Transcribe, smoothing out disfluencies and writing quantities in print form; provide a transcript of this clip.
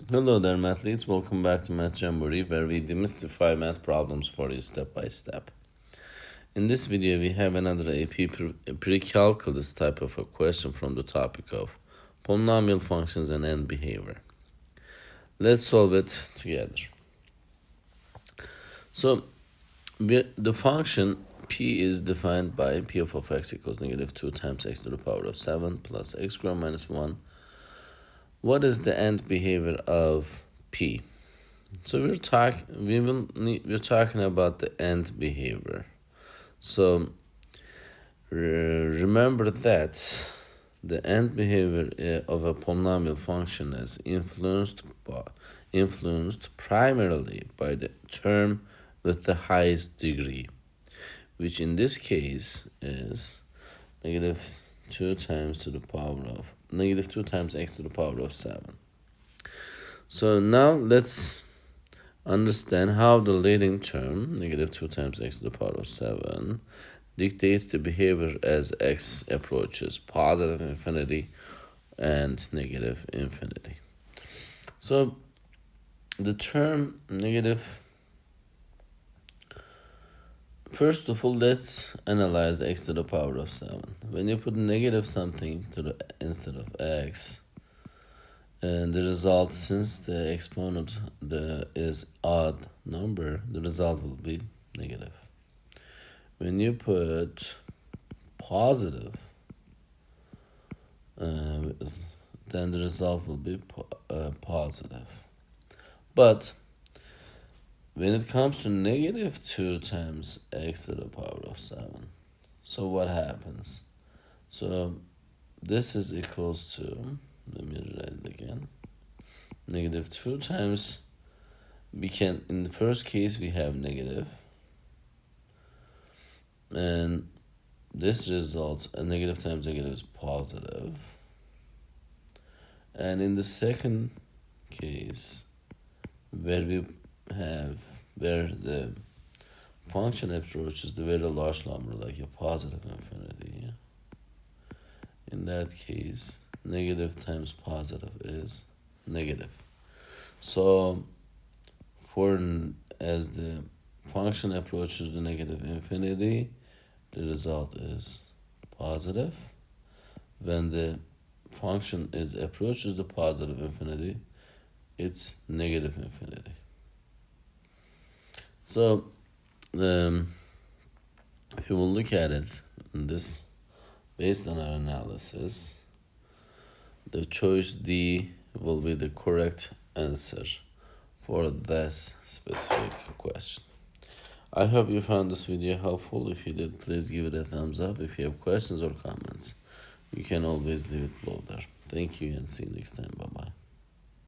Hello there, mathletes. Welcome back to Math Jamboree, where we demystify math problems for you step by step. In this video, we have another AP Precalculus type of a question from the topic of polynomial functions and end behavior. Let's solve it together. So, the function p is defined by p of x equals negative 2 times x to the power of 7 plus x squared minus 1. What is the end behavior of p? So we're talking about the end behavior. So remember that the end behavior of a polynomial function is influenced primarily by the term with the highest degree, which in this case is negative 2 times x to the power of 7. So now let's understand how the leading term, negative 2 times x to the power of 7, dictates the behavior as x approaches positive infinity and negative infinity. So the term negative, first of all, let's analyze x to the power of 7. When you put negative something instead of x, and the result, since the exponent is odd number, the result will be negative. When you put positive, then the result will be positive. But when it comes to negative 2 times x to the power of 7, so what happens? So this is equals to, let me write it again, negative 2 times, in the first case we have negative, and this results, a negative times negative is positive. And in the second case, where the function approaches the very large number, like a positive infinity, in that case, negative times positive is negative. So as the function approaches the negative infinity, the result is positive. When the function approaches the positive infinity, it's negative infinity. So if you will look at it in this, based on our analysis, the choice D will be the correct answer for this specific question. I hope you found this video helpful. If you did, please give it a thumbs up. If you have questions or comments, you can always leave it below there. Thank you and see you next time. Bye-bye.